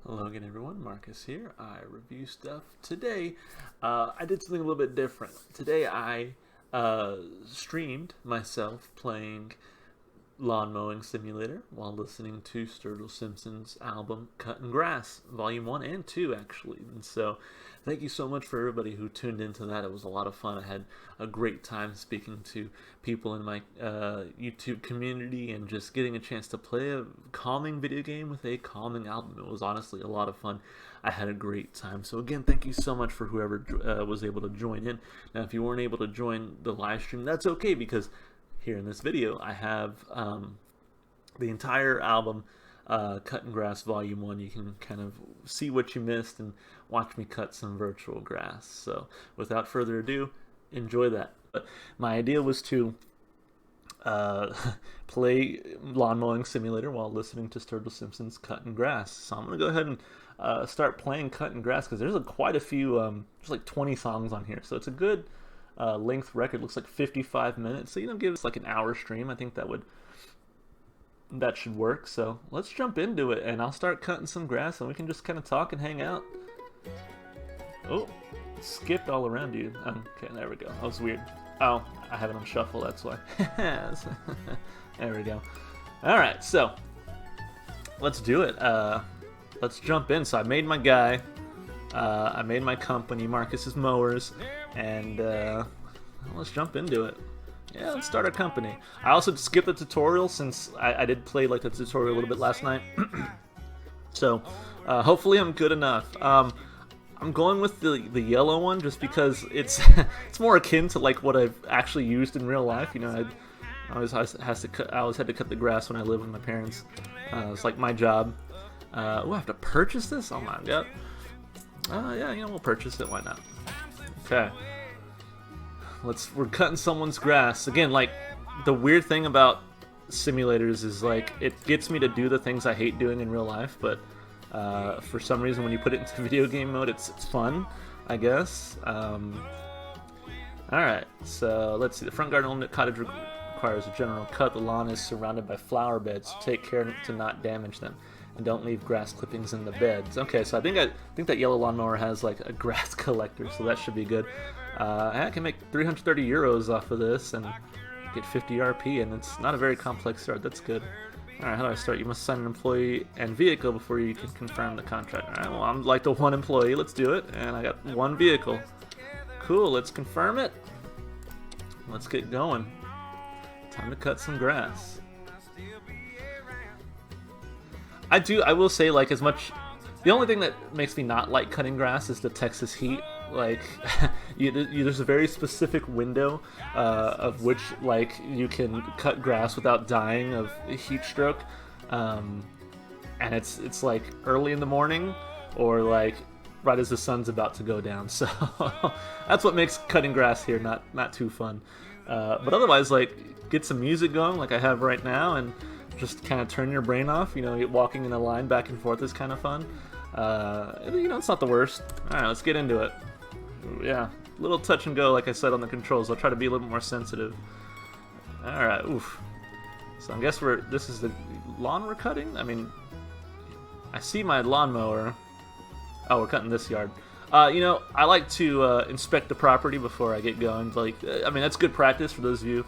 Hello again everyone, Marcus here. I review stuff. Today, I did something a little bit different. Today I streamed myself playing Lawn Mowing Simulator while listening to Sturgill Simpson's album Cuttin' Grass, Volume 1 and 2 actually. And so thank you so much for everybody who tuned into that. It was a lot of fun. I had a great time speaking to people in my YouTube community and just getting a chance to play a calming video game with a calming album. It was honestly a lot of fun. I had a great time. So again, thank you so much for whoever was able to join in. Now, if you weren't able to join the live stream, that's okay, because here in this video, I have the entire album, Cuttin' Grass Volume 1. You can kind of see what you missed and watch me cut some virtual grass. So without further ado, enjoy that. But my idea was to play Lawn Mowing Simulator while listening to Sturgill Simpson's Cuttin' Grass. So I'm going to go ahead and start playing Cuttin' Grass, because there's quite a few, there's like 20 songs on here. So it's a good length record. Looks like 55 minutes, so give us like an hour stream. I think that should work. So let's jump into it, and I'll start cutting some grass and we can just kind of talk and hang out. Oh, skipped all around you. Okay, there we go. That was weird. Oh, I have it on shuffle, that's why. There we go. Alright, so let's do it. Let's jump in. So I made my guy, I made my company, Marcus's Mowers, and let's jump into it. Yeah, let's start our company. I also skipped the tutorial since I did play like the tutorial a little bit last night. So hopefully I'm good enough. I'm going with the yellow one just because it's it's more akin to like what I've actually used in real life. I always had to cut the grass when I lived with my parents. It's like my job. Oh, I have to purchase this? Oh my god. Yeah, we'll purchase it. Why not? Okay. We're cutting someone's grass. Again, like, the weird thing about simulators is, like, it gets me to do the things I hate doing in real life, but for some reason when you put it into video game mode, it's fun, I guess. Alright, so let's see. The front garden cottage requires a general cut. The lawn is surrounded by flower beds, so take care to not damage them. And don't leave grass clippings in the beds. Okay, so I think that yellow lawnmower has like a grass collector, so that should be good. I can make 330 euros off of this and get 50 RP, and it's not a very complex start. That's good. Alright, how do I start? You must assign an employee and vehicle before you can confirm the contract. Alright, well, I'm like the one employee. Let's do it. And I got one vehicle. Cool, let's confirm it. Let's get going. Time to cut some grass. I will say, like, the only thing that makes me not like cutting grass is the Texas heat. Like, there's a very specific window of which, like, you can cut grass without dying of heat stroke. And it's like early in the morning or like right as the sun's about to go down. So that's what makes cutting grass here not too fun. But otherwise, like, get some music going like I have right now and just kind of turn your brain off. Walking in a line back and forth is kind of fun. It's not the worst. Alright, let's get into it. Yeah, a little touch and go, like I said, on the controls. I'll try to be a little more sensitive. Alright, oof. So I guess this is the lawn we're cutting? I mean, I see my lawnmower. Oh, we're cutting this yard. I like to inspect the property before I get going. Like, I mean, that's good practice for those of you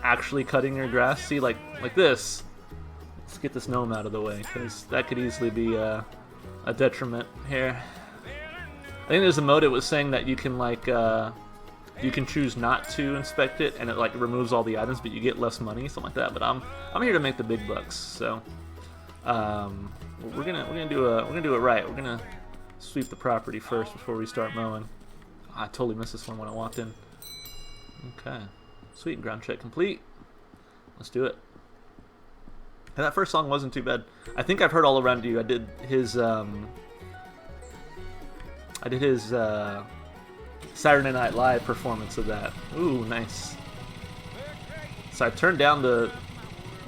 actually cutting your grass. See, like this. Let's get this gnome out of the way, because that could easily be a detriment here. I think there's a mode it was saying that you can you can choose not to inspect it, and it like removes all the items, but you get less money, something like that. But I'm here to make the big bucks, so we're gonna do it right. We're gonna sweep the property first before we start mowing. I totally missed this one when I walked in. Okay. Sweet, ground check complete. Let's do it. And that first song wasn't too bad. I think I've heard All Around You. I did his Saturday Night Live performance of that. Ooh, nice. So I turned down the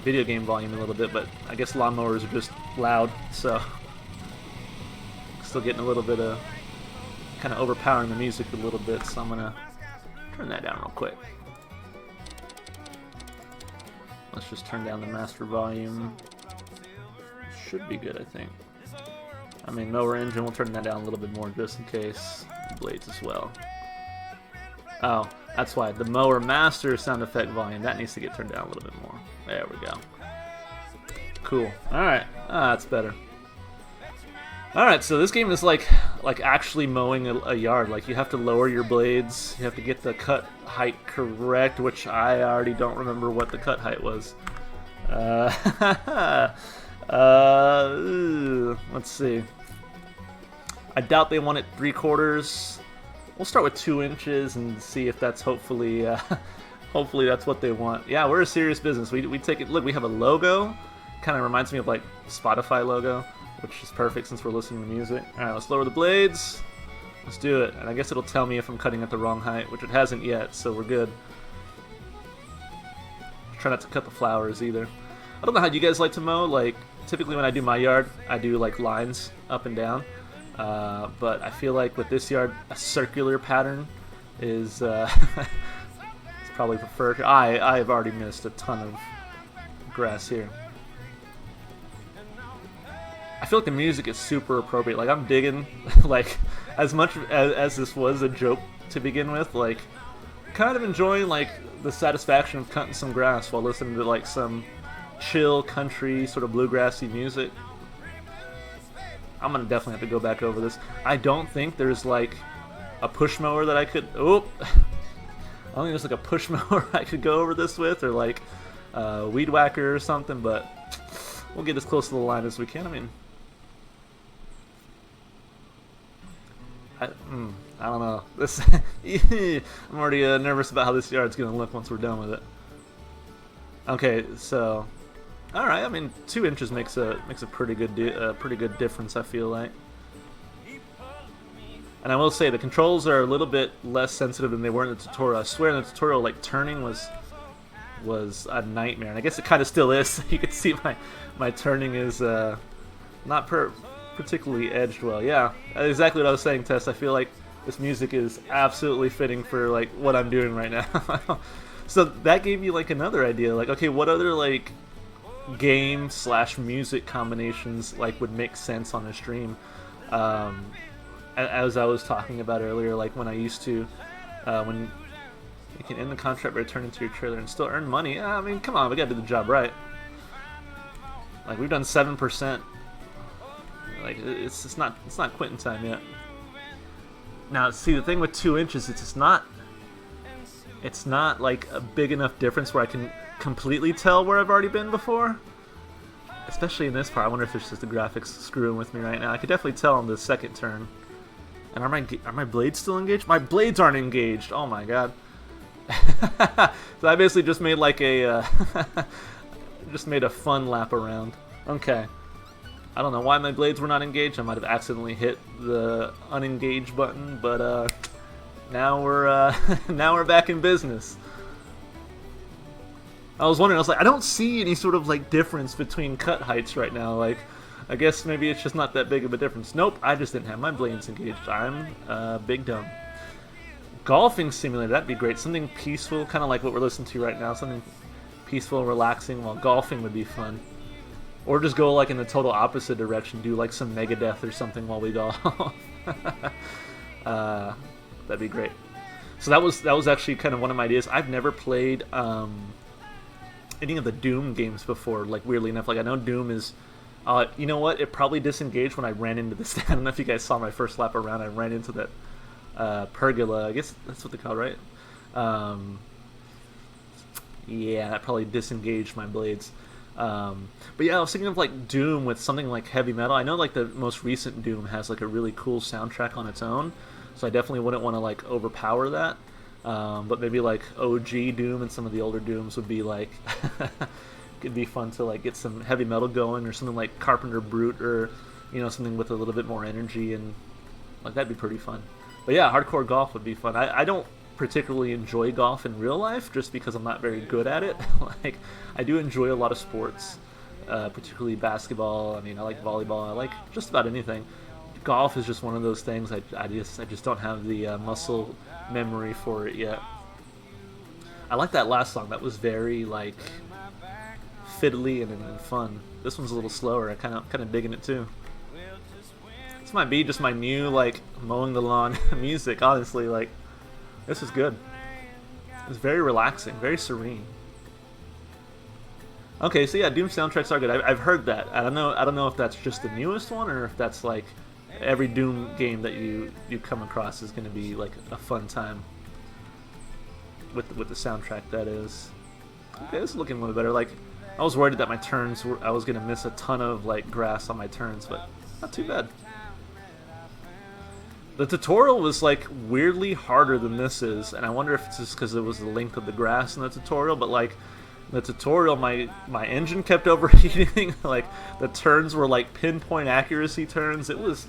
video game volume a little bit, but I guess lawnmowers are just loud, so still getting a little bit of kind of overpowering the music a little bit, so I'm gonna turn that down real quick. Let's just turn down the master volume. Should be good, I think. I mean, mower engine, we'll turn that down a little bit more just in case. Blades as well. Oh, that's why. The mower master sound effect volume, that needs to get turned down a little bit more. There we go. Cool. Alright. That's better. Alright, so this game is like actually mowing a yard. Like, you have to lower your blades. You have to get the cut height correct, which I already don't remember what the cut height was. Let's see. I doubt they want it 3/4. We'll start with 2 inches and see if that's hopefully that's what they want. Yeah, we're a serious business. We take it. Look, we have a logo. Kind of reminds me of like Spotify logo, which is perfect since we're listening to music. All right, let's lower the blades. Let's do it. And I guess it'll tell me if I'm cutting at the wrong height, which it hasn't yet, so we're good. Try not to cut the flowers either. I don't know how you guys like to mow. Like, typically when I do my yard, I do like lines up and down. But I feel like with this yard, a circular pattern is probably preferred. I've already missed a ton of grass here. I feel like the music is super appropriate. Like, I'm digging, like, as much as this was a joke to begin with, like, kind of enjoying, like, the satisfaction of cutting some grass while listening to, like, some chill country sort of bluegrassy music. I'm gonna definitely have to go back over this. I don't think there's like a push mower that I could. Oh, I don't think there's like a push mower I could go over this with, or like a weed whacker or something. But we'll get as close to the line as we can. I mean, I don't know. This I'm already nervous about how this yard's gonna look once we're done with it. Okay, so. All right, I mean, 2 inches makes a pretty good difference, I feel like. And I will say the controls are a little bit less sensitive than they were in the tutorial. I swear in the tutorial, like, turning was a nightmare, and I guess it kind of still is. You can see my turning is not particularly edged well. Yeah, exactly what I was saying, Tess. I feel like this music is absolutely fitting for like what I'm doing right now. So that gave me like another idea. Like, okay, what other like game/music combinations like would make sense on a stream? As I was talking about earlier, like when I used to, when you can end the contract by returning to your trailer and still earn money. I mean, come on, we gotta do the job right. Like, we've done 7%. Like, it's not quitting time yet. Now, see, the thing with 2 inches, it's not like a big enough difference where I can completely tell where I've already been before. Especially in this part. I wonder if it's just the graphics screwing with me right now. I could definitely tell on the second turn. And are my blades still engaged? My blades aren't engaged. Oh my god. So I basically just made like a just made a fun lap around. Okay. I don't know why my blades were not engaged. I might have accidentally hit the unengage button, but now we're now we're back in business. I was wondering, I was like, I don't see any sort of like difference between cut heights right now. Like, I guess maybe it's just not that big of a difference. Nope, I just didn't have my blades engaged. I'm big dumb. Golfing simulator, that'd be great. Something peaceful, kind of like what we're listening to right now. Something peaceful and relaxing while golfing would be fun. Or just go like in the total opposite direction, do like some Megadeth or something while we golf. That'd be great. So that was actually kind of one of my ideas. I've never played any of the Doom games before, like, weirdly enough. Like, I know Doom is, you know what, it probably disengaged when I ran into this. I don't know if you guys saw my first lap around. I ran into that pergola, I guess that's what they call it, right? Yeah, that probably disengaged my blades. But yeah, I was thinking of like Doom with something like heavy metal. I know like the most recent Doom has like a really cool soundtrack on its own, so I definitely wouldn't want to like overpower that. But maybe like OG Doom and some of the older Dooms would be like could be fun to like get some heavy metal going, or something like Carpenter Brute, or you know, something with a little bit more energy, and like that'd be pretty fun. But yeah, hardcore golf would be fun. I don't particularly enjoy golf in real life just because I'm not very good at it. Like, I do enjoy a lot of sports, particularly basketball. I mean, I like volleyball. I like just about anything. Golf is just one of those things I just don't have the muscle memory for it yet. I like that last song. That was very like fiddly and fun. This one's a little slower. I kind of digging it too. This might be just my new like mowing the lawn music. Honestly, like this is good. It's very relaxing, very serene. Okay, so yeah, Doom soundtracks are good. I've heard that. I don't know. I don't know if that's just the newest one or if that's like every Doom game that you come across is going to be like a fun time with the soundtrack. That is. Okay, this is looking a little better. Like I was worried that my turns were, I was going to miss a ton of like grass on my turns, but not too bad. The tutorial was like weirdly harder than this is, and I wonder if it's just because it was the length of the grass in the tutorial, but like the tutorial, my engine kept overheating. Like the turns were like pinpoint accuracy turns. It was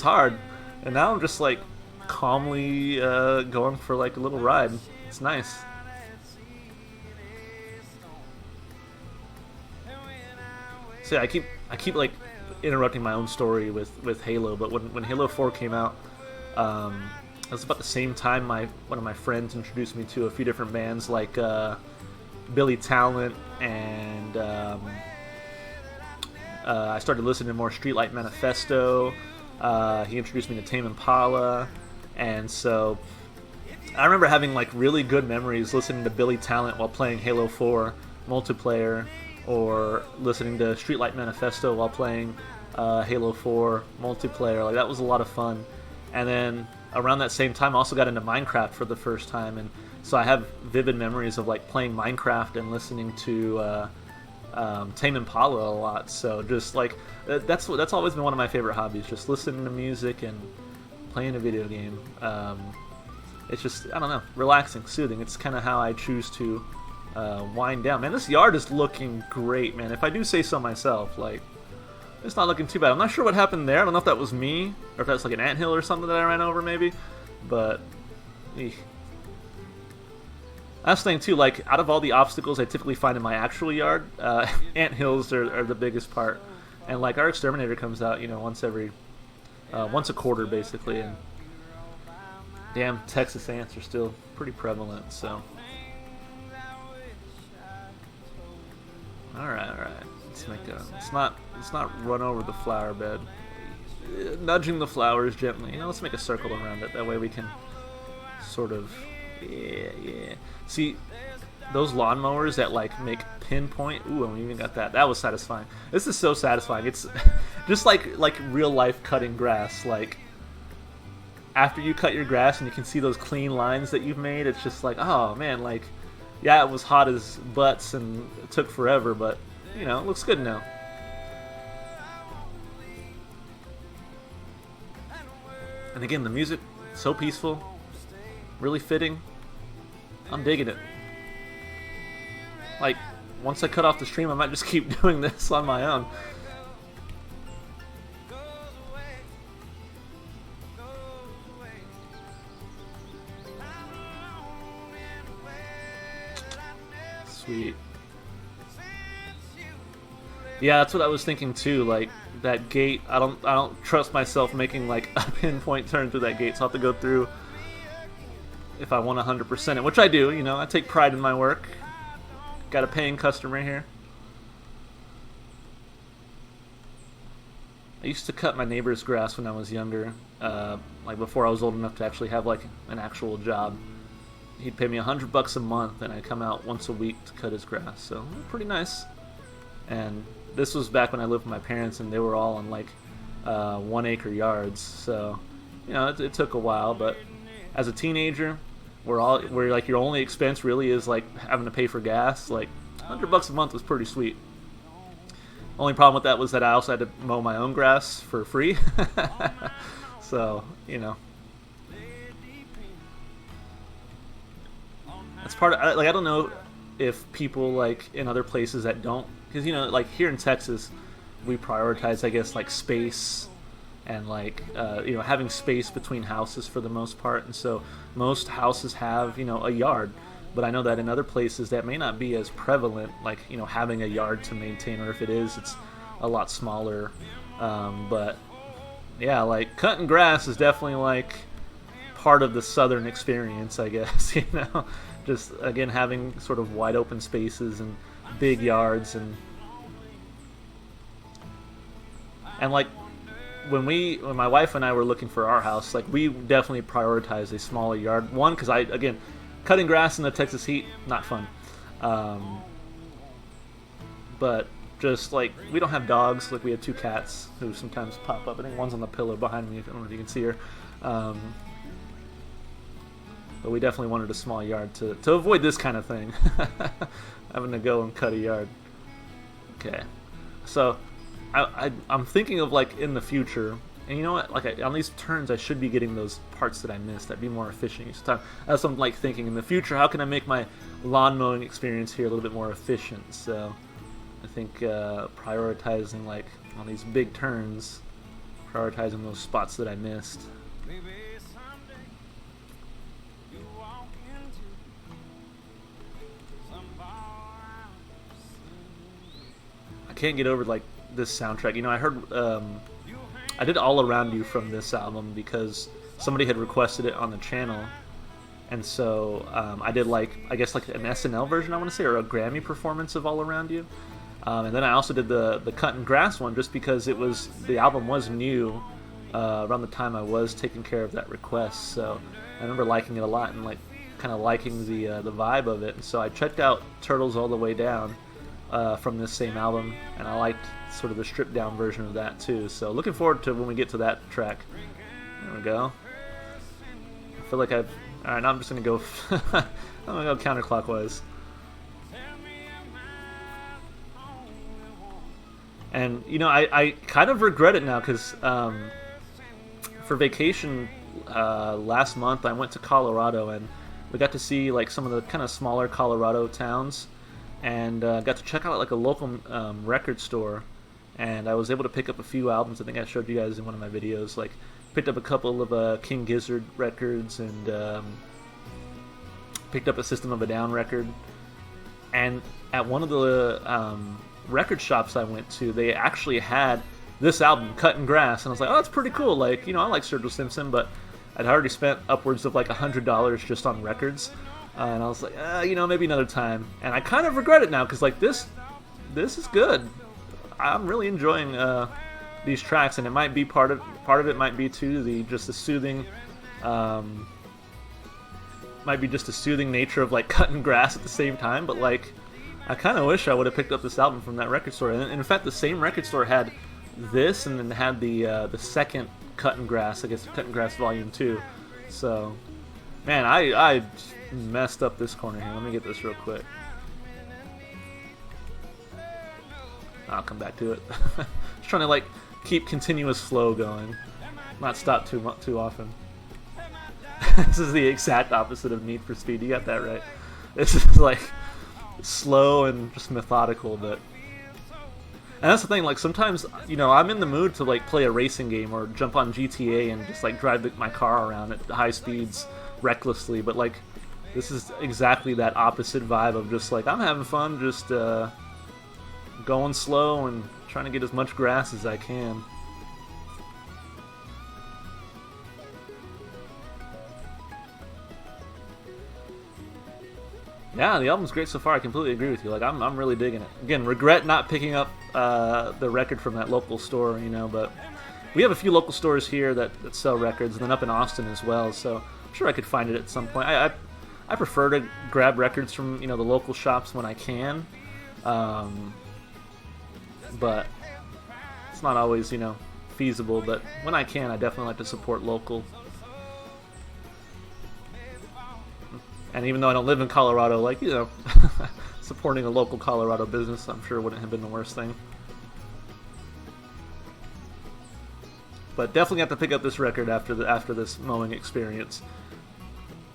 hard, and now I'm just like calmly going for like a little ride. It's nice. So yeah, I keep like interrupting my own story with Halo, but when Halo 4 came out, it was about the same time one of my friends introduced me to a few different bands like Billy Talent, and I started listening to more Streetlight Manifesto. He introduced me to Tame Impala, and so I remember having like really good memories listening to Billy Talent while playing Halo 4 multiplayer, or listening to Streetlight Manifesto while playing Halo 4 multiplayer. Like that was a lot of fun. And then around that same time, I also got into Minecraft for the first time, and so I have vivid memories of like playing Minecraft and listening to Tame Impala a lot. So just like that's always been one of my favorite hobbies, just listening to music and playing a video game. It's just, I don't know, relaxing, soothing. It's kind of how I choose to wind down. Man, this yard is looking great, man. If I do say so myself, like it's not looking too bad. I'm not sure what happened there. I don't know if that was me or if that's like an anthill or something that I ran over maybe, but eek. That's the thing too, like out of all the obstacles I typically find in my actual yard, anthills are the biggest part. And like our exterminator comes out, you know, once a quarter basically, and damn, Texas ants are still pretty prevalent, so. Alright. Let's not run over the flower bed. Nudging the flowers gently. You know, let's make a circle around it. That way we can sort of, yeah. See, those lawnmowers that like make pinpoint. Ooh, and we even got that. That was satisfying. This is so satisfying. It's just like real life cutting grass. Like after you cut your grass and you can see those clean lines that you've made, it's just like, oh man, like yeah, it was hot as butts and it took forever, but you know, it looks good now. And again, the music, so peaceful, really fitting. I'm digging it. Like, once I cut off the stream, I might just keep doing this on my own. Sweet. Yeah, that's what I was thinking too. Like that gate, I don't trust myself making like a pinpoint turn through that gate. So I'll have to go through if I want 100% it, which I do. You know, I take pride in my work. Got a paying customer here. I used to cut my neighbor's grass when I was younger, like before I was old enough to actually have like an actual job. He'd pay me $100 a month, and I'd come out once a week to cut his grass. So pretty nice. And this was back when I lived with my parents, and they were all in like 1 acre yards. So you know, it took a while, but as a teenager, where like your only expense really is like having to pay for gas, like $100 a month was pretty sweet. Only problem with that was that I also had to mow my own grass for free. So you know, that's part of, like, I don't know if people like in other places that don't, because you know, like here in Texas, we prioritize, I guess, like space and like you know, having space between houses for the most part, and so most houses have, you know, a yard. But I know that in other places that may not be as prevalent, like, you know, having a yard to maintain, or if it is, it's a lot smaller. But yeah, like cutting grass is definitely like part of the southern experience, I guess. You know, just again having sort of wide open spaces and big yards, and like when my wife and I were looking for our house, like we definitely prioritized a smaller yard. One, because again, cutting grass in the Texas heat, not fun. But just like we don't have dogs, like we have 2 cats who sometimes pop up. I think one's on the pillow behind me. I don't know if you can see her. But we definitely wanted a small yard to avoid this kind of thing, having to go and cut a yard. Okay, so I'm thinking of like in the future, and you know what? Like on these turns, I should be getting those parts that I missed. That'd be more efficient use of time. That's what I'm like thinking in the future. How can I make my lawn mowing experience here a little bit more efficient? So I think prioritizing like on these big turns, prioritizing those spots that I missed. I can't get over like this soundtrack. You know, I heard I did All Around You from this album because somebody had requested it on the channel, and so I did like I guess like an SNL version, I want to say, or a Grammy performance of All Around You. And then I also did the Cuttin' Grass one just because the album was new around the time I was taking care of that request. So I remember liking it a lot and like kind of liking the vibe of it. And so I checked out Turtles All the Way Down from this same album, and I liked sort of the stripped down version of that too. So looking forward to when we get to that track. There we go. I feel like all right, now I'm just gonna go. I'm gonna go counterclockwise. And you know, I kind of regret it now because for vacation last month I went to Colorado and we got to see like some of the kind of smaller Colorado towns, and got to check out like a local record store, and I was able to pick up a few albums. I think I showed you guys in one of my videos. Like picked up a couple of King Gizzard records and picked up a System of a Down record. And at one of the record shops I went to, they actually had this album, Cuttin' Grass, and I was like, oh, that's pretty cool. Like, you know, I like Sturgill Simpson, but I'd already spent upwards of like $100 just on records, and I was like, you know, maybe another time. And I kind of regret it now because like this is good. I'm really enjoying these tracks, and it might be part of it might be too the soothing might be just a soothing nature of like cutting grass at the same time. But like I kind of wish I would have picked up this album from that record store. And in fact, the same record store had this, and then had the second Cuttin' Grass, I guess Cuttin' Grass Volume 2. So, man, I messed up this corner here. Let me get this real quick. I'll come back to it. Just trying to like keep continuous flow going, not stop too often. This is the exact opposite of Need for Speed. You got that right. This is like slow and just methodical, but and that's the thing, like sometimes, you know, I'm in the mood to like play a racing game or jump on GTA and just like drive my car around at high speeds recklessly, but like this is exactly that opposite vibe of just like I'm having fun, just going slow and trying to get as much grass as I can. Yeah, the album's great so far. I completely agree with you. Like, I'm really digging it. Again, regret not picking up the record from that local store, you know, but we have a few local stores here that sell records, and then up in Austin as well, so I'm sure I could find it at some point. I prefer to grab records from, you know, the local shops when I can, but it's not always, you know, feasible, but when I can, I definitely like to support local. And even though I don't live in Colorado, like, you know, supporting a local Colorado business, I'm sure wouldn't have been the worst thing. But definitely have to pick up this record after this mowing experience.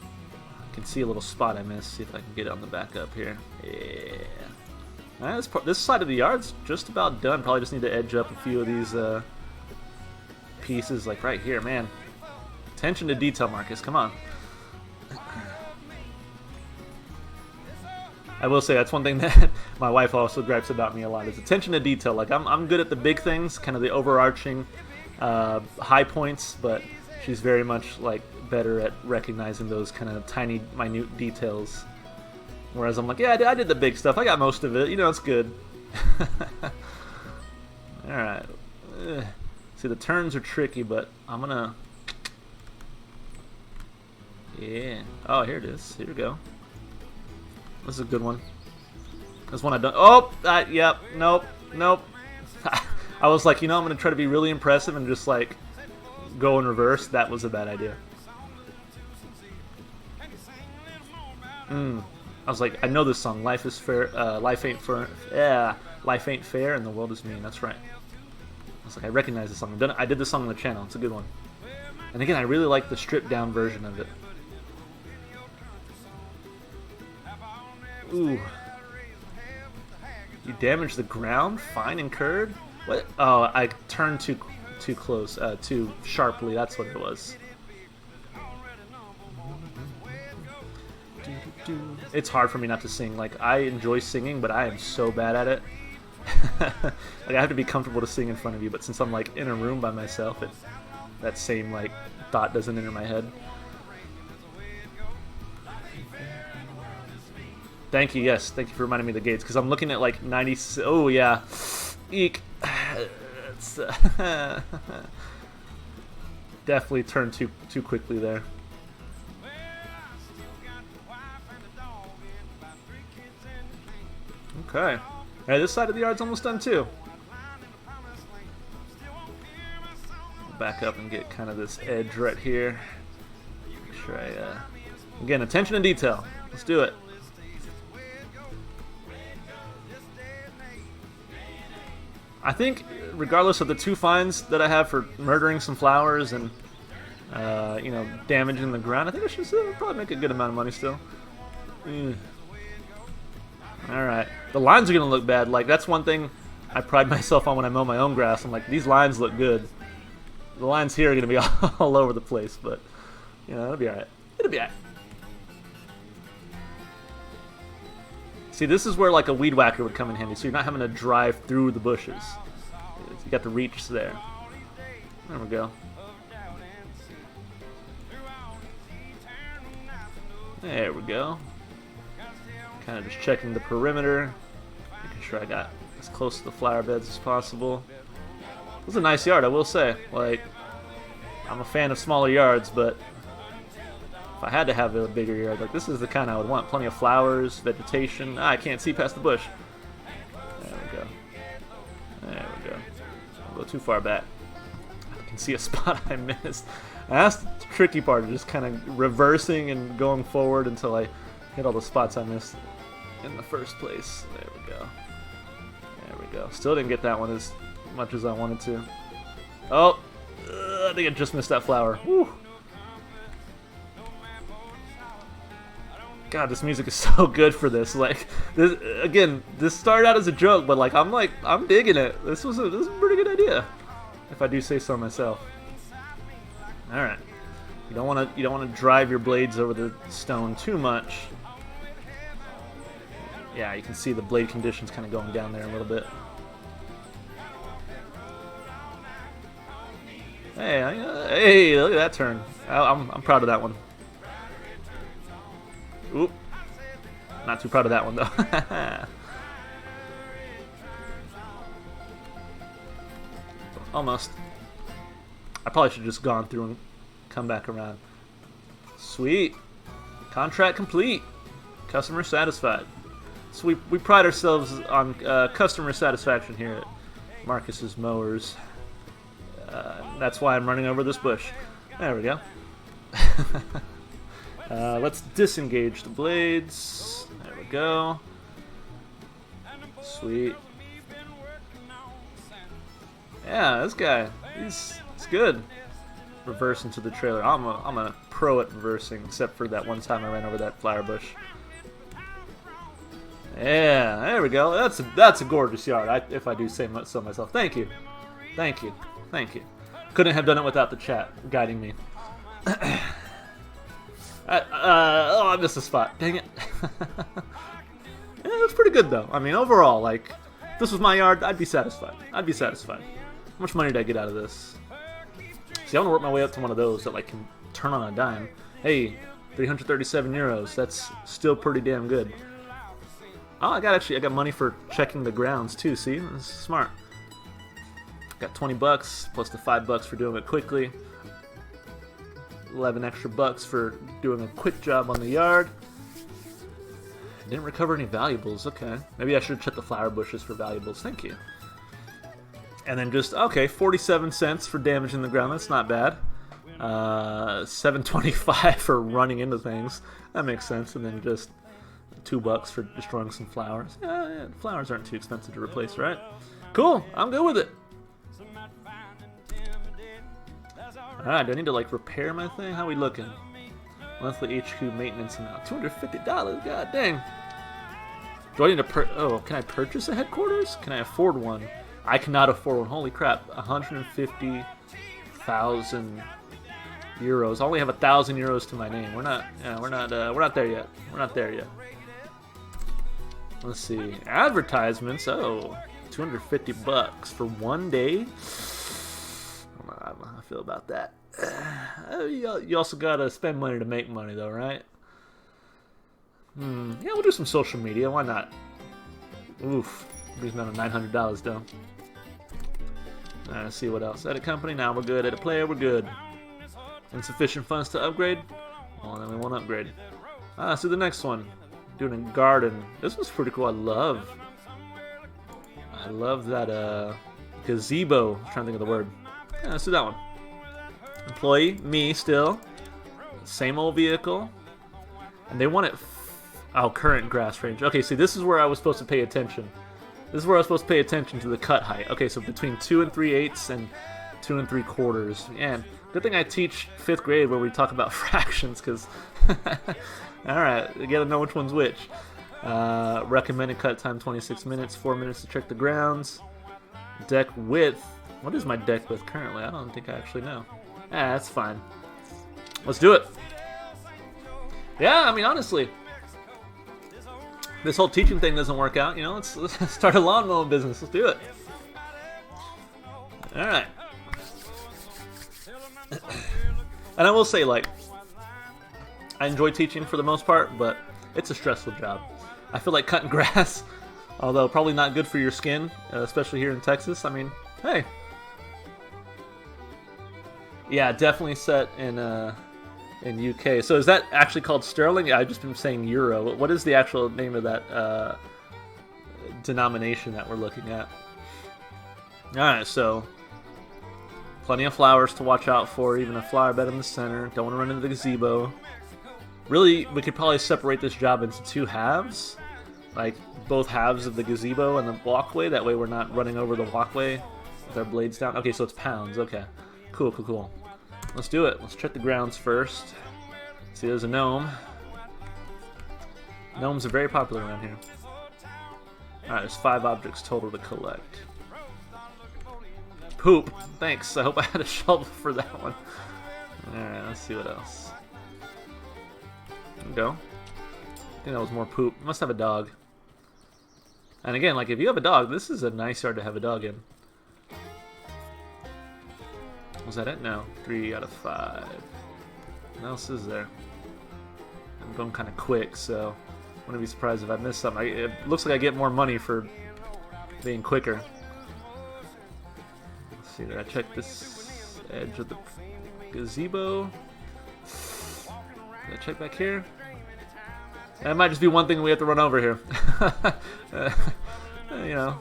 I can see a little spot I missed. See if I can get it on the back up here. Yeah. All right, this side of the yard's just about done. Probably just need to edge up a few of these pieces, like right here, man. Attention to detail, Marcus. Come on. I will say that's one thing that my wife also gripes about me a lot is attention to detail. Like I'm good at the big things, kind of the overarching high points, but she's very much like better at recognizing those kind of tiny, minute details. Whereas I'm like, yeah, I did the big stuff. I got most of it. You know, it's good. All right. See, the turns are tricky, but I'm gonna... Yeah. Oh, here it is. Here we go. This is a good one. This one I don't... Oh! Yep. Nope. Nope. I was like, you know, I'm gonna try to be really impressive and just, like, go in reverse. That was a bad idea. I was like, I know this song. Life is fair. Life ain't fair. Yeah. Life ain't fair, and the world is mean. That's right. I was like, I recognize this song. I did this song on the channel. It's a good one. And again, I really like the stripped down version of it. Ooh. You damaged the ground? Fine incurred? What? Oh, I turned too close, too sharply. That's what it was. It's hard for me not to sing. Like, I enjoy singing, but I am so bad at it. Like, I have to be comfortable to sing in front of you, but since I'm, like, in a room by myself, that same, like, thought doesn't enter my head. Thank you, yes. Thank you for reminding me of the gates, because I'm looking at, like, 90... Oh, yeah. Eek. It's, definitely turned too quickly there. Okay. Hey, this side of the yard's almost done too. Back up and get kind of this edge right here. Make sure I, again, attention to detail. Let's do it. I think, regardless of the 2 fines that I have for murdering some flowers and, you know, damaging the ground, I think I should probably make a good amount of money still. Alright. The lines are going to look bad. Like, that's one thing I pride myself on when I mow my own grass. I'm like, these lines look good. The lines here are going to be all over the place, but, you know, it'll be alright. It'll be alright. See, this is where, like, a weed whacker would come in handy, so you're not having to drive through the bushes. You got the reach there. There we go. There we go. Kind of just checking the perimeter, making sure I got as close to the flower beds as possible. It was a nice yard, I will say. Like, I'm a fan of smaller yards, but if I had to have a bigger yard, like, this is the kind I would want. Plenty of flowers, vegetation. I can't see past the bush. There we go. There we go. Don't go too far back. I can see a spot I missed. And that's the tricky part, just kind of reversing and going forward until I hit all the spots I missed in the first place. There we go. There we go. Still didn't get that one as much as I wanted to. Oh! I think I just missed that flower. Woo! God, this music is so good for this. Like, this, again, this started out as a joke, but I'm digging it. This is a pretty good idea, if I do say so myself. All right, you don't want to drive your blades over the stone too much. Yeah, you can see the blade conditions kind of going down there a little bit. Hey, look at that turn. I'm proud of that one. Oop. Not too proud of that one, though. Almost. I probably should have just gone through and come back around. Sweet. Contract complete. Customer satisfied. So we pride ourselves on customer satisfaction here at Marcus's Mowers. That's why I'm running over this bush. There we go. Let's disengage the blades. There we go. Sweet. Yeah, this guy, he's good. Reverse into the trailer. I'm a pro at reversing, except for that one time I ran over that flower bush. Yeah, there we go. That's a gorgeous yard, if I do say so myself. Thank you. Thank you. Thank you. Couldn't have done it without the chat guiding me. Oh, I missed a spot. Dang it. Yeah, that's pretty good, though. I mean, overall, like, if this was my yard, I'd be satisfied. I'd be satisfied. How much money did I get out of this? See, I want to work my way up to one of those that, like, can turn on a dime. Hey, 337 euros. That's still pretty damn good. Oh, I got money for checking the grounds, too. See? That's smart. Got 20 bucks plus the 5 bucks for doing it quickly. 11 extra bucks for doing a quick job on the yard. Didn't recover any valuables. Okay. Maybe I should check the flower bushes for valuables. Thank you. And then just, okay, 47 cents for damaging the ground. That's not bad. 7.25 for running into things. That makes sense. And then just $2 for destroying some flowers. Yeah, flowers aren't too expensive to replace, right? Cool. I'm good with it. Alright, do I need to like repair my thing? How are we looking? Monthly HQ maintenance amount. $250. God dang. Do I need to can I purchase a headquarters? Can I afford one? I cannot afford one. Holy crap. 150,000 euros. I only have 1,000 euros to my name. We're not there yet. We're not there yet. Let's see. Advertisements. Oh, 250 bucks for 1 day. I don't know how I feel about that. You also gotta spend money to make money, though, right? Yeah, we'll do some social media. Why not? Oof. Brings down to $900 though. Alright, let's see what else. Edit company. Now we're good. Edit player. We're good. Insufficient funds to upgrade. Well, then we won't upgrade. Let's do the next one. Doing a garden. This was pretty cool. I love that gazebo. I'm trying to think of the word. Yeah, let's do that one. Employee, me still. Same old vehicle. And they want it. Current grass range. Okay, see, this is where I was supposed to pay attention. This is where I was supposed to pay attention to the cut height. Okay, so between 2 3/8 and 2 3/4. Man, good thing I teach 5th grade where we talk about fractions, because alright, you gotta know which one's which. Recommended cut time 26 minutes, 4 minutes to check the grounds. Deck width. What is my deck width currently? I don't think I actually know. That's fine. Let's do it. Yeah, I mean, honestly, this whole teaching thing doesn't work out. You know, let's start a lawn mowing business. Let's do it. All right. And I will say, like, I enjoy teaching for the most part, but it's a stressful job. I feel like cutting grass, although probably not good for your skin, especially here in Texas. I mean, hey. Yeah, definitely set in UK. So is that actually called sterling? Yeah, I've just been saying euro. What is the actual name of that denomination that we're looking at? Alright, so plenty of flowers to watch out for, even a flower bed in the center. Don't want to run into the gazebo. Really, we could probably separate this job into 2 halves. Like, both halves of the gazebo and the walkway. That way we're not running over the walkway with our blades down. Okay, so it's pounds. Okay. Cool, cool, cool. Let's do it. Let's check the grounds first. See, there's a gnome. Gnomes are very popular around here. Alright, there's 5 objects total to collect. Poop. Thanks. I hope I had a shovel for that one. Alright, let's see what else. There we go. I think that was more poop. Must have a dog. And again, like, if you have a dog, this is a nice yard to have a dog in. Was that it? No. 3 out of 5. What else is there? I'm going kind of quick, so I wouldn't be surprised if I missed something. It looks like I get more money for being quicker. Let's see, did I check this edge of the gazebo? Did I check back here? That might just be one thing we have to run over here. You know.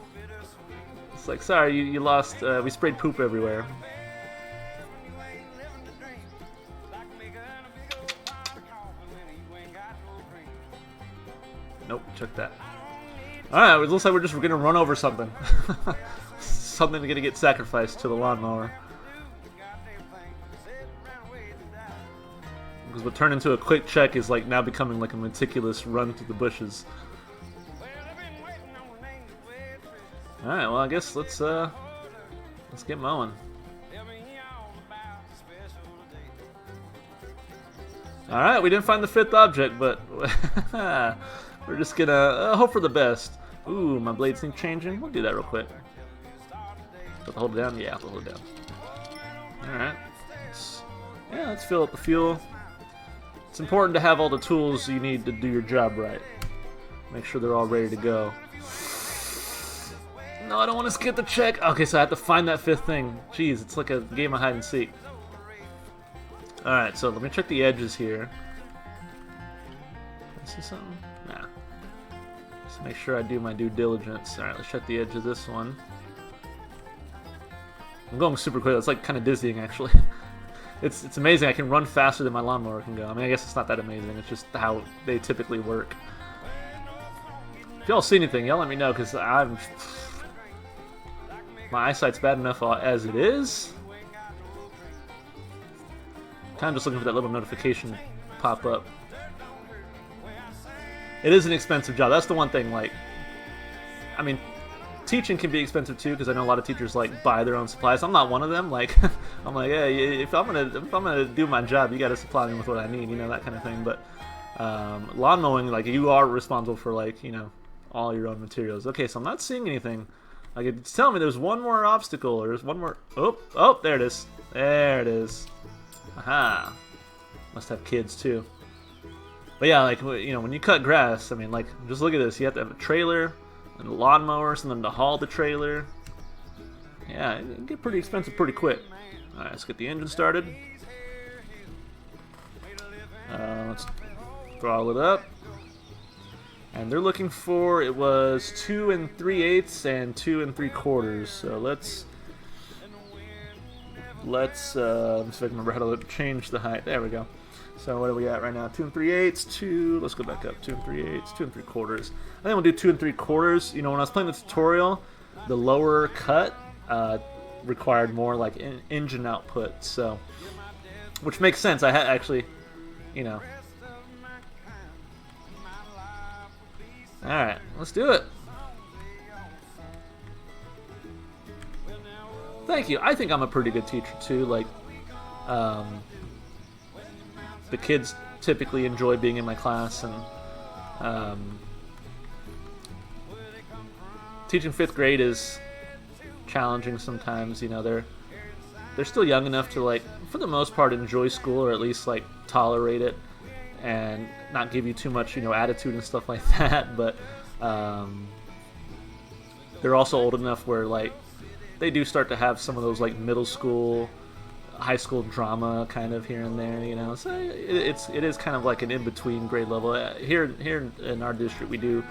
It's like, sorry, you lost, we sprayed poop everywhere. Nope, check that. Alright, it looks like we're just gonna run over something. Something gonna get sacrificed to the lawnmower. Because what turned into a quick check is like now becoming like a meticulous run through the bushes. Alright, well I guess let's get mowing. Alright, we didn't find the 5th object, but we're just gonna hope for the best. Ooh, my blades think changing. We'll do that real quick. Have to hold it down? Yeah, I'll hold it down. Alright. Let's fill up the fuel. It's important to have all the tools you need to do your job right. Make sure they're all ready to go. No, No, I don't want to skip the check. Okay, so I have to find that fifth thing. Jeez, it's like a game of hide and seek. Alright, so let me check the edges here. Is this something? Nah. Just make sure I do my due diligence. Alright, let's check the edge of this one. I'm going super quick. It's like kind of dizzying, actually. It's amazing. I can run faster than my lawnmower can go. I mean, I guess it's not that amazing. It's just how they typically work. If y'all see anything, y'all let me know, because my eyesight's bad enough as it is. Kind of just looking for that little notification pop up. It is an expensive job. That's the one thing. Like, I mean, teaching can be expensive too, because I know a lot of teachers like buy their own supplies. I'm not one of them. Like, I'm like, hey, if I'm gonna do my job, you got to supply me with what I need, you know, that kind of thing. But lawn mowing, like, you are responsible for, like, you know, all your own materials. Okay, so I'm not seeing anything. Like, it's telling me there's one more obstacle, or there's one more. Oh, there it is. There it is. Aha. Must have kids too. But yeah, like, you know, when you cut grass, I mean, like, just look at this. You have to have a trailer and a lawnmower, something to haul the trailer. Yeah, it can get pretty expensive pretty quick. Alright, let's get the engine started. Let's throttle it up. And they're looking for, it was 2 3/8 and 2 3/4. So let's see if I can remember how to change the height. There we go. So what are we at right now? 2 3/8, let's go back up. 2 3/8, 2 3/4. I think we'll do 2 3/4. You know, when I was playing the tutorial, the lower cut required more like engine output, so, which makes sense. I had actually, you know. All right, let's do it. Thank you. I think I'm a pretty good teacher too. Like, the kids typically enjoy being in my class, and teaching 5th grade is challenging sometimes. You know, they're still young enough to, like, for the most part, enjoy school, or at least like tolerate it and not give you too much, you know, attitude and stuff like that. But they're also old enough where, like, they do start to have some of those, like, middle school, high school drama kind of here and there, you know. So it is kind of like an in-between grade level. Here in our district, we do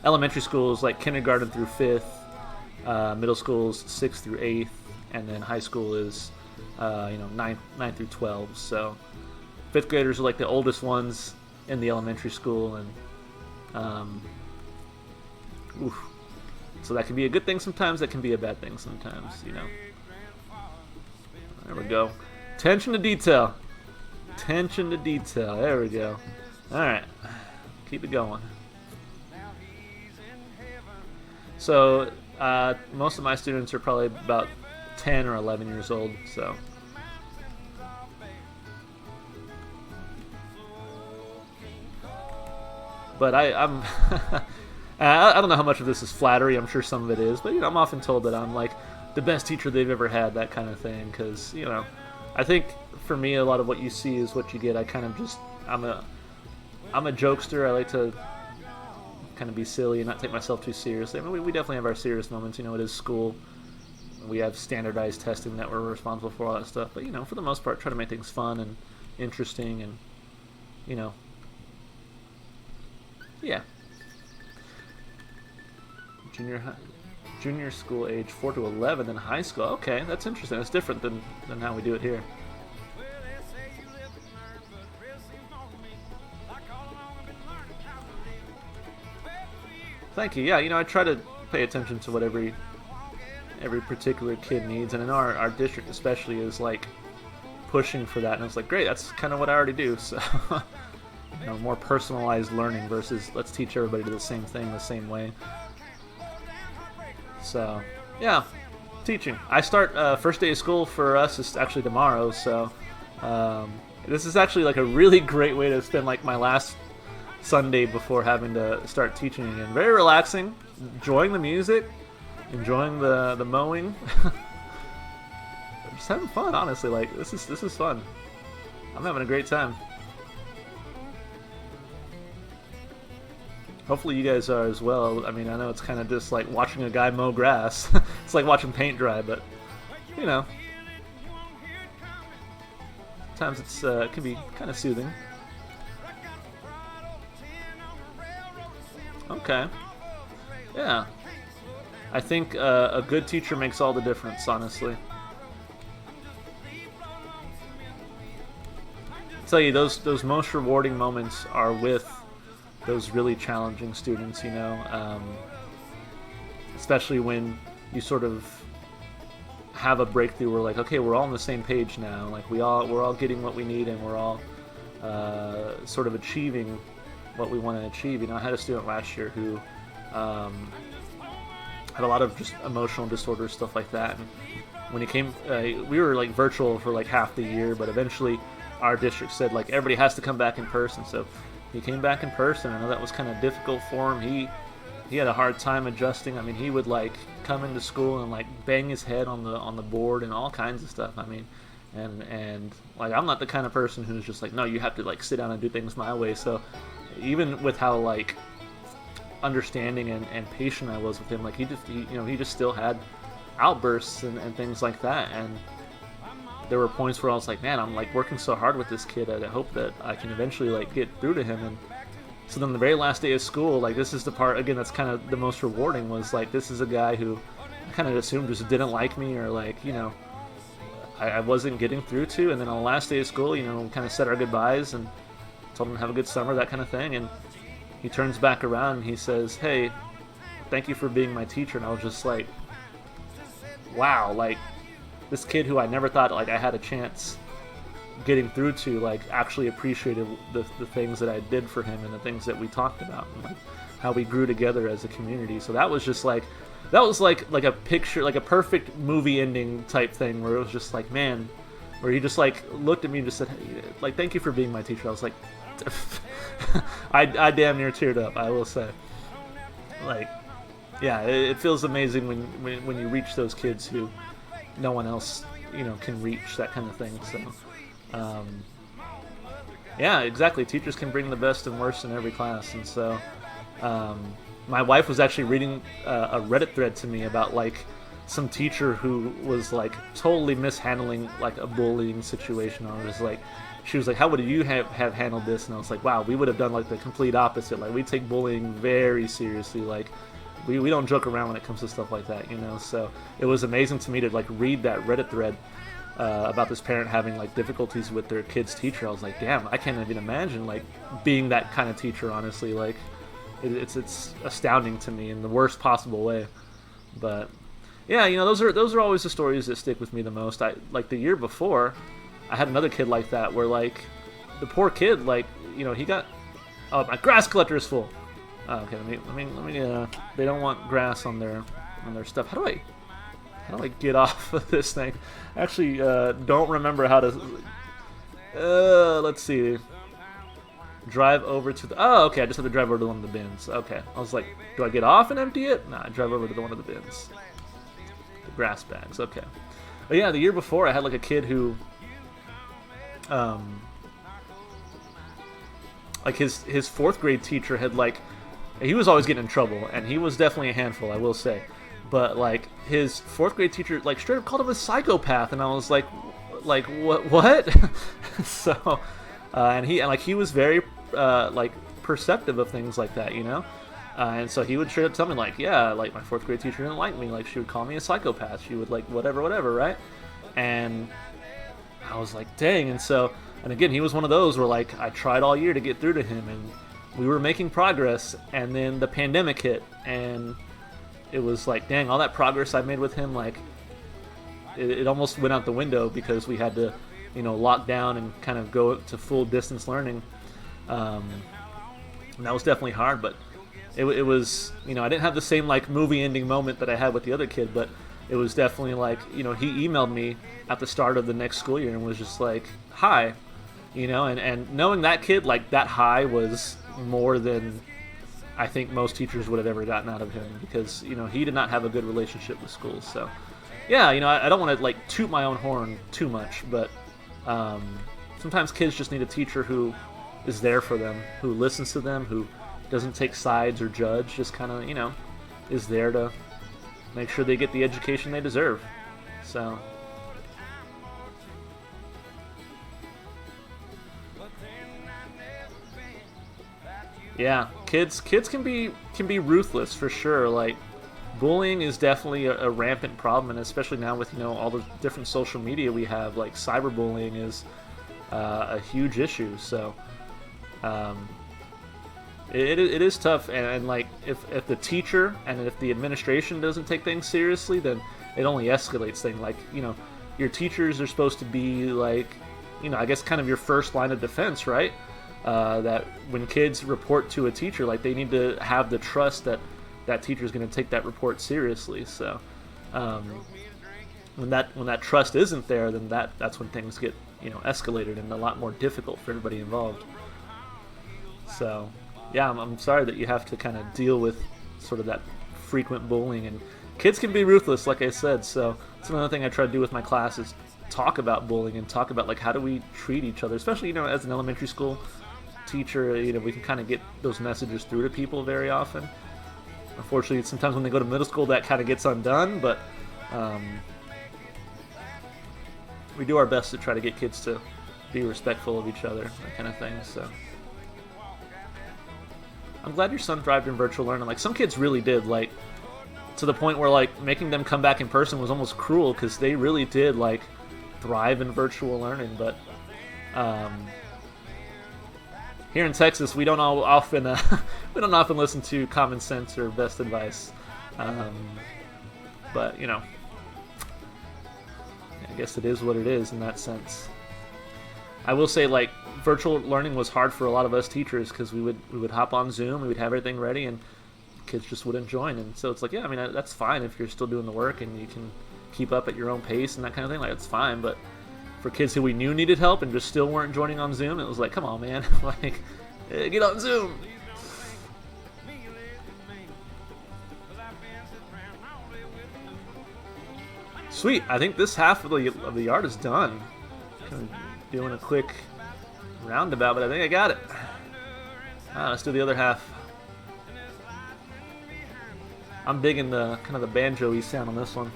elementary schools like kindergarten through 5th, middle schools 6th through 8th, and then high school is you know, 9 through 12. So 5th graders are like the oldest ones in the elementary school, and so that can be a good thing sometimes, that can be a bad thing sometimes, you know. There we go. Attention to detail. Attention to detail. There we go. Alright. Keep it going. So, most of my students are probably about 10 or 11 years old, so. But I'm I don't know how much of this is flattery. I'm sure some of it is, but, you know, I'm often told that I'm like the best teacher they've ever had, that kind of thing. Because, you know, I think for me, a lot of what you see is what you get. I kind of just I'm a jokester. I like to kind of be silly and not take myself too seriously. I mean, we definitely have our serious moments. You know, it is school. We have standardized testing that we're responsible for, all that stuff. But, you know, for the most part, try to make things fun and interesting, and, you know, yeah. Junior school age 4 to 11 in high school. Okay, that's interesting. That's different than how we do it here. Thank you. Yeah, you know, I try to pay attention to what every particular kid needs, and in our district especially is like pushing for that. And it's like, great, that's kind of what I already do. So, you know, more personalized learning versus let's teach everybody to do the same thing the same way. So, yeah, teaching. I start first day of school for us is actually tomorrow, so this is actually like a really great way to spend like my last Sunday before having to start teaching again. Very relaxing, enjoying the music, enjoying the mowing. Just having fun, honestly. Like, this is fun. I'm having a great time. Hopefully you guys are as well. I mean, I know it's kind of just like watching a guy mow grass. It's like watching paint dry, but you know, sometimes it can be kind of soothing. Okay. Yeah. I think a good teacher makes all the difference, honestly. I tell you, those most rewarding moments are with those really challenging students, you know, especially when you sort of have a breakthrough where like, okay, we're all on the same page now, like we're all getting what we need, and we're all sort of achieving what we want to achieve. You know, I had a student last year who had a lot of just emotional disorders, stuff like that. And when he came, we were like virtual for like half the year, but eventually our district said like everybody has to come back in person. So he came back in person. I know that was kind of difficult for him. He had a hard time adjusting. I mean, he would like come into school and like bang his head on the board and all kinds of stuff. I mean, and like I'm not the kind of person who's just like, no, you have to like sit down and do things my way. So even with how like understanding and patient I was with him, like he just still had outbursts and things like that. And there were points where I was like, man, I'm like working so hard with this kid. I hope that I can eventually like get through to him. And so then the very last day of school, like this is the part again that's kind of the most rewarding, was like this is a guy who I kind of assumed just didn't like me, or like, you know, I wasn't getting through to. And then on the last day of school, you know, we kind of said our goodbyes and told him to have a good summer, that kind of thing. And he turns back around and he says, hey, thank you for being my teacher. And I was just like, wow, like this kid who I never thought like I had a chance getting through to, like actually appreciated the things that I did for him and the things that we talked about and like how we grew together as a community. So that was just like, that was like a picture, like a perfect movie ending type thing, where it was just like, man, where he just like looked at me and just said, hey, like, thank you for being my teacher. I was like, I damn near teared up, I will say. Like, yeah, it feels amazing when you reach those kids who no one else, you know, can reach, that kind of thing. So yeah, exactly, teachers can bring the best and worst in every class. And so my wife was actually reading a Reddit thread to me about like some teacher who was like totally mishandling like a bullying situation. I was like, she was like, how would you have handled this? And I was like, wow, we would have done like the complete opposite. Like we take bullying very seriously. Like we don't joke around when it comes to stuff like that, you know. So it was amazing to me to like read that Reddit thread about this parent having like difficulties with their kid's teacher. I was like, damn, I can't even imagine like being that kind of teacher, honestly. Like it's astounding to me in the worst possible way. But yeah, you know, those are always the stories that stick with me the most. I like the year before, I had another kid like that, where like the poor kid, like, you know, he got, oh, my grass collector is full. Oh, okay, let me they don't want grass on their stuff. How do I get off of this thing? Actually, don't remember how to. Let's see. Drive over to the. Oh, okay. I just have to drive over to one of the bins. Okay. I was like, do I get off and empty it? Nah, I drive over to one of the bins. The grass bags. Okay. But yeah, the year before, I had like a kid who, like his fourth grade teacher had like. He was always getting in trouble, and he was definitely a handful, I will say. But like his fourth grade teacher, like straight up called him a psychopath, and I was like what? So, and he was very like perceptive of things like that, you know. And so he would straight up tell me like, yeah, like my fourth grade teacher didn't like me. Like she would call me a psychopath. She would like whatever, right? And I was like, dang. And so, and again, he was one of those where like I tried all year to get through to him, and we were making progress, and then the pandemic hit, and it was like, dang, all that progress I made with him, like, it almost went out the window because we had to, you know, lock down and kind of go to full distance learning. And that was definitely hard, but it was, you know, I didn't have the same, like, movie ending moment that I had with the other kid, but it was definitely like, you know, he emailed me at the start of the next school year and was just like, hi, you know, and knowing that kid, like, that hi was more than I think most teachers would have ever gotten out of him, because, you know, he did not have a good relationship with schools. So yeah, you know, I don't want to like toot my own horn too much, but sometimes kids just need a teacher who is there for them, who listens to them, who doesn't take sides or judge, just kind of, is there to make sure they get the education they deserve. So, yeah, kids can be ruthless for sure. Like, bullying is definitely a rampant problem, and especially now with all the different social media we have, like cyberbullying is a huge issue. So it is tough, and like if the teacher and if the administration doesn't take things seriously, then it only escalates things. Like, your teachers are supposed to be like, I guess kind of your first line of defense, right? That when kids report to a teacher, like, they need to have the trust that that teacher is going to take that report seriously. So when that trust isn't there, then that's when things get escalated and a lot more difficult for everybody involved. So yeah, I'm sorry that you have to kind of deal with sort of that frequent bullying, and kids can be ruthless, like I said. So it's another thing I try to do with my class is talk about bullying and talk about, like, how do we treat each other, especially as an elementary school teacher. We can kind of get those messages through to people very often. Unfortunately, sometimes when they go to middle school, that kind of gets undone, but we do our best to try to get kids to be respectful of each other, that kind of thing. So I'm glad your son thrived in virtual learning. Like, some kids really did, like, to the point where, like, making them come back in person was almost cruel, because they really did, like, thrive in virtual learning. But here in Texas, we don't often listen to common sense or best advice. But I guess it is what it is in that sense. I will say, like, virtual learning was hard for a lot of us teachers, because we would hop on Zoom, we would have everything ready, and kids just wouldn't join. And so it's like, yeah, I mean, that's fine if you're still doing the work and you can keep up at your own pace and that kind of thing. Like, it's fine. But for kids who we knew needed help and just still weren't joining on Zoom, it was like, come on, man, like, get on Zoom. Sweet. I think this half of the yard is done. Kind of doing a quick roundabout, but I think I got it. Let's do the other half. I'm digging the kind of the banjo-y sound on this one.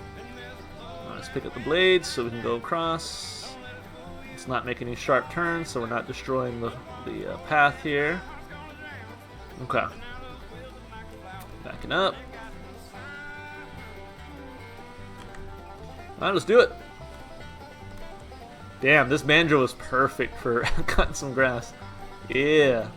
Let's pick up the blades so we can go across. Let's not make any sharp turns so we're not destroying the path here. Okay. Backing up. Alright, let's do it. Damn, this banjo is perfect for cutting some grass. Yeah.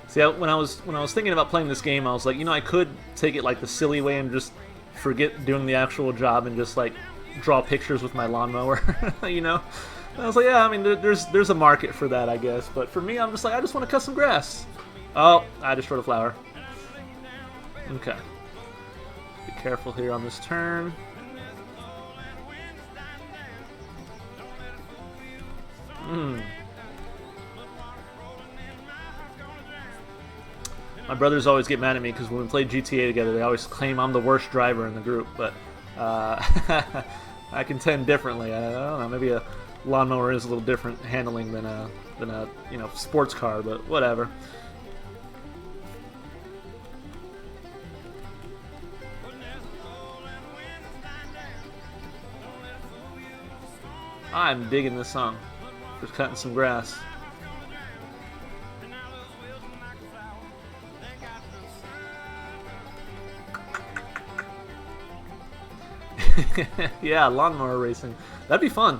See, when I was thinking about playing this game, I was like, I could take it like the silly way and just forget doing the actual job and just like draw pictures with my lawnmower, And I was like, yeah, I mean, there's a market for that, I guess. But for me, I'm just like, I just want to cut some grass. Oh, I destroyed a flower. Okay. Be careful here on this turn. My brothers always get mad at me because when we play GTA together, they always claim I'm the worst driver in the group. But I contend differently. I don't know, maybe a lawnmower is a little different handling than a sports car, but whatever. I'm digging this song. Just cutting some grass. Yeah, lawnmower racing. That'd be fun.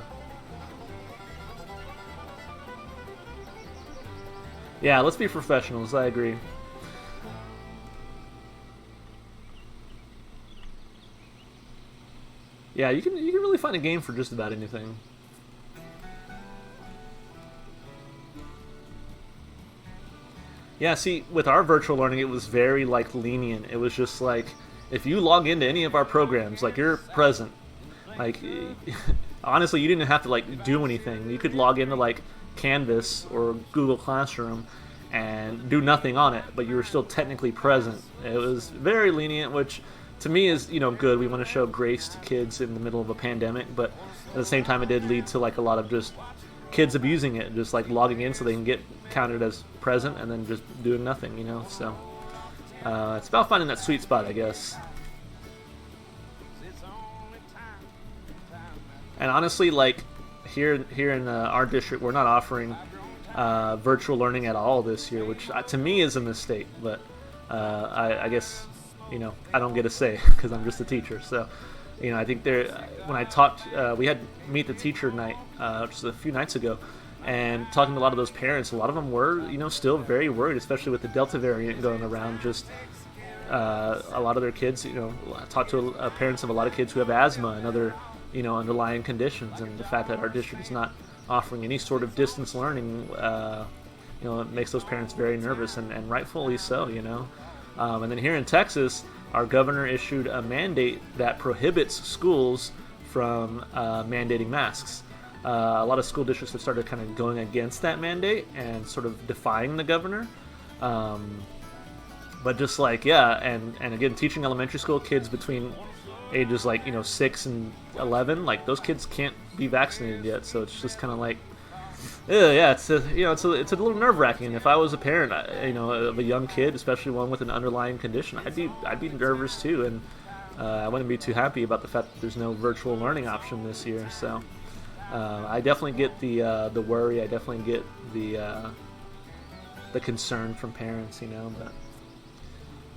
Yeah, let's be professionals. I agree. Yeah, you can really find a game for just about anything. Yeah, see, with our virtual learning, it was very, like, lenient. It was just like, if you log into any of our programs, like, you're present. Like, honestly, you didn't have to, like, do anything. You could log into, like, Canvas or Google Classroom, and do nothing on it, but you were still technically present. It was very lenient, which to me is, good. We want to show grace to kids in the middle of a pandemic, but at the same time, it did lead to like a lot of just kids abusing it, just like logging in so they can get counted as present and then just doing nothing, So it's about finding that sweet spot, I guess. And honestly, like here in our district, we're not offering virtual learning at all this year, which to me is a mistake. But I guess I don't get a say because I'm just a teacher. So I think when I talked, we had Meet the Teacher night just a few nights ago, and talking to a lot of those parents, a lot of them were still very worried, especially with the Delta variant going around. Just a lot of their kids, I talked to parents of a lot of kids who have asthma and other underlying conditions, and the fact that our district is not offering any sort of distance learning, it makes those parents very nervous, and rightfully so, and then here in Texas, our governor issued a mandate that prohibits schools from mandating masks. A lot of school districts have started kind of going against that mandate and sort of defying the governor. But just like, and again, teaching elementary school kids between ages 6 and 11, like those kids can't be vaccinated yet, so it's just kind of like, it's a little nerve-wracking. And if I was a parent, of a young kid, especially one with an underlying condition, I'd be nervous too, and I wouldn't be too happy about the fact that there's no virtual learning option this year. So I definitely get the worry. I definitely get the concern from parents, but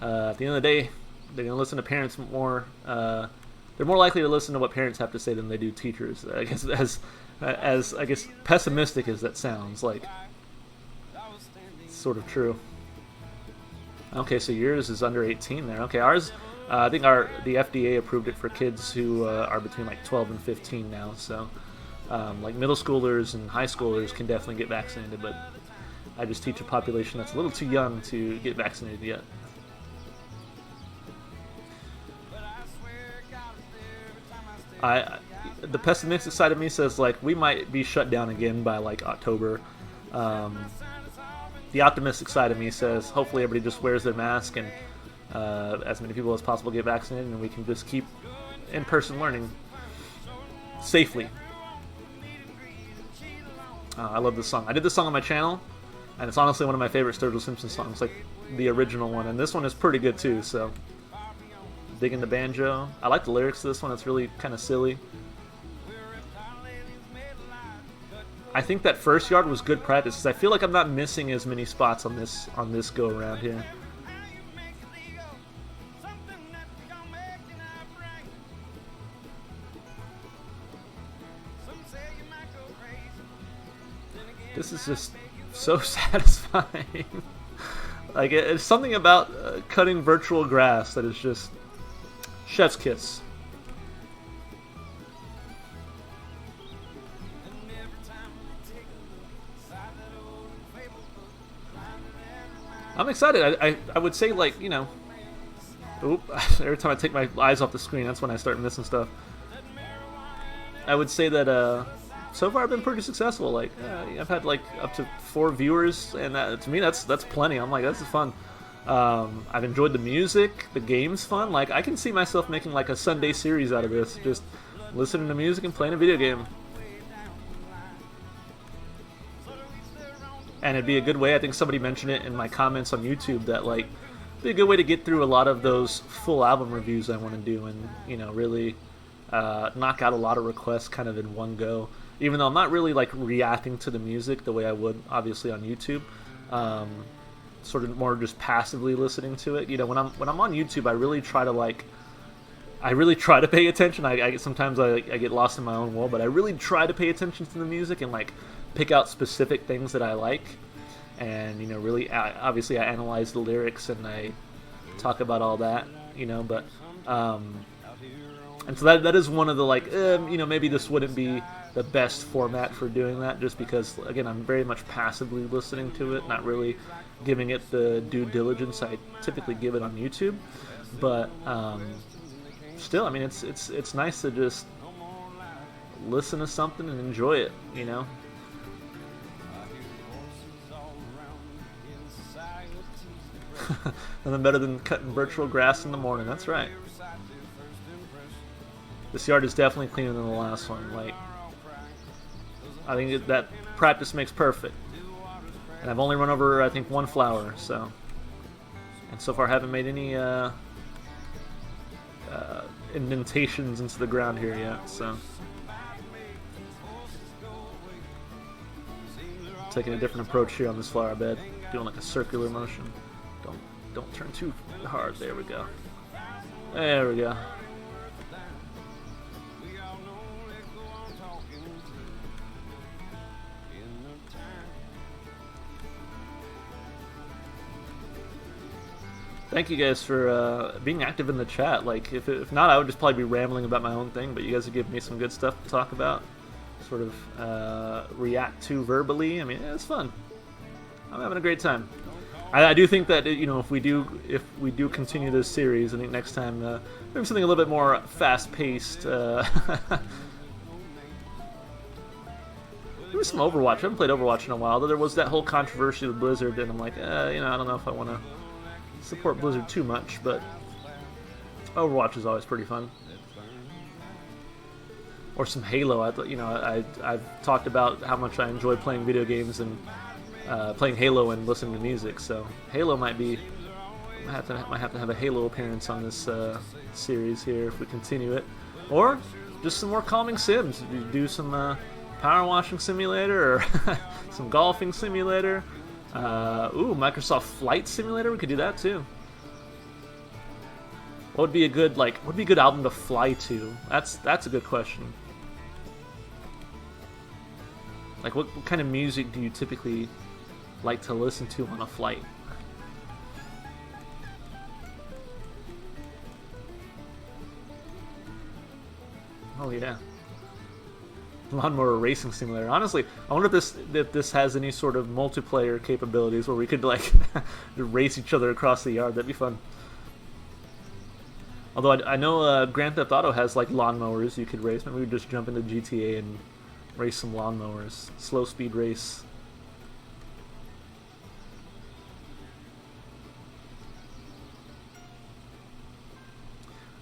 at the end of the day, they're gonna listen to parents more. They're more likely to listen to what parents have to say than they do teachers. I guess as I guess pessimistic as that sounds, like it's sort of true. Okay, so yours is under 18 there. Okay, ours, I think the FDA approved it for kids who are between 12 and 15 now. So like middle schoolers and high schoolers can definitely get vaccinated, but I just teach a population that's a little too young to get vaccinated yet. The pessimistic side of me says we might be shut down again by October. The optimistic side of me says hopefully everybody just wears their mask and as many people as possible get vaccinated, and we can just keep in-person learning safely. I love this song. I did this song on my channel, and it's honestly one of my favorite Sturgill Simpson songs, like the original one, and this one is pretty good too. So digging the banjo. I like the lyrics to this one. It's really kind of silly. I think that first yard was good practice because I feel like I'm not missing as many spots on this go around here. This is just so satisfying. It's something about cutting virtual grass that is just chef's kiss. I'm excited. I would say every time I take my eyes off the screen, that's when I start missing stuff. I would say that so far I've been pretty successful. I've had up to 4 viewers, and to me that's plenty. I'm like, this is fun. I've enjoyed the music. The game's fun. I can see myself making a Sunday series out of this, just listening to music and playing a video game. And it'd be a good way, I think somebody mentioned it in my comments on YouTube, that it'd be a good way to get through a lot of those full album reviews I want to do, and really knock out a lot of requests kind of in one go. Even though I'm not really reacting to the music the way I would obviously on YouTube, sort of more just passively listening to it. When I'm on YouTube, I really try to pay attention. Sometimes I get lost in my own world, but I really try to pay attention to the music and pick out specific things that I like, and really obviously I analyze the lyrics and I talk about all that, but and so that is one of the maybe this wouldn't be the best format for doing that, just because again I'm very much passively listening to it, not really giving it the due diligence I typically give it on YouTube. But still, I mean, it's nice to just listen to something and enjoy it, Nothing better than cutting virtual grass in the morning. That's right. This yard is definitely cleaner than the last one. Like, I think that practice makes perfect. And I've only run over, I think, one flower, so. And so far, I haven't made any indentations into the ground here yet, so. Taking a different approach here on this flower bed, doing like a circular motion. Don't turn too hard. There we go. There we go. Thank you guys for being active in the chat. Like, if not, I would just probably be rambling about my own thing, but you guys have given me some good stuff to talk about, sort of react to verbally. I mean, yeah, it's fun. I'm having a great time. I do think that, you know, if we do continue this series, I think next time maybe something a little bit more fast-paced. Maybe some Overwatch. I haven't played Overwatch in a while. Though there was that whole controversy with Blizzard, and I'm like, you know, I don't know if I want to support Blizzard too much, but Overwatch is always pretty fun. Or some Halo. I've talked about how much I enjoy playing video games and playing Halo and listening to music. So Halo might have to have a Halo appearance on this series here if we continue it, or just some more calming sims. We do some power washing simulator or some golfing simulator. Ooh, Microsoft Flight Simulator. We could do that too. What would be a good album to fly to? That's a good question. Like, what kind of music do you typically like to listen to on a flight? Oh yeah. Lawnmower Racing Simulator. Honestly, I wonder if this has any sort of multiplayer capabilities where we could like race each other across the yard. That'd be fun. Although I know Grand Theft Auto has like lawnmowers you could race. Maybe we would just jump into GTA and race some lawnmowers. Slow speed race.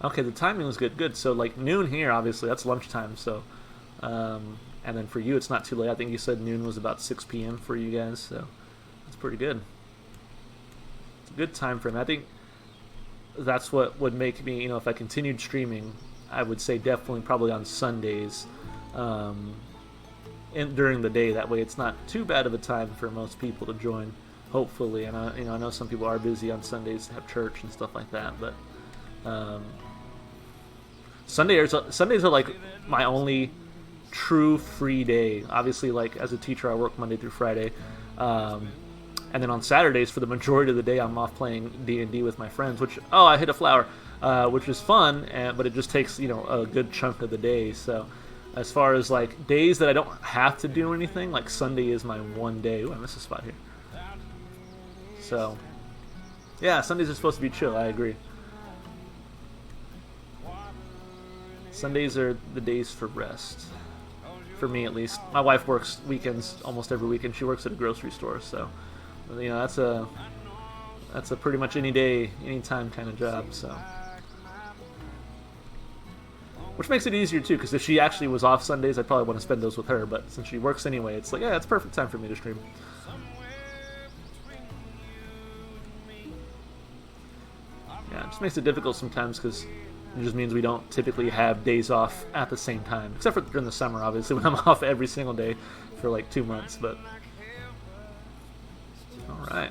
Okay, the timing was good. Good. So like noon here, obviously that's lunchtime. So. And then for you, it's not too late. I think you said noon was about 6 p.m. for you guys, so that's pretty good. It's a good time frame. I think that's what would make me, you know, if I continued streaming, I would say definitely probably on Sundays during the day. That way it's not too bad of a time for most people to join, hopefully. And I know some people are busy on Sundays to have church and stuff like that, but Sundays are like my only true free day. Obviously, like as a teacher, I work Monday through Friday, and then on Saturdays for the majority of the day I'm off playing D&D with my friends, which I hit a flower, which is fun, but it just takes, you know, a good chunk of the day. So as far as like days that I don't have to do anything, like Sunday is my one day. Ooh, I missed a spot here. So yeah, Sundays are supposed to be chill. I agree. Sundays are the days for rest. For me, at least. My wife works weekends almost every weekend. She works at a grocery store, so you know that's a pretty much any day, anytime kind of job. So, which makes it easier too, because if she actually was off Sundays, I'd probably want to spend those with her. But since she works anyway, it's like, yeah, it's perfect time for me to stream. Yeah, it just makes it difficult sometimes because it just means we don't typically have days off at the same time. Except for during the summer, obviously, when I'm off every single day for like 2 months. But alright.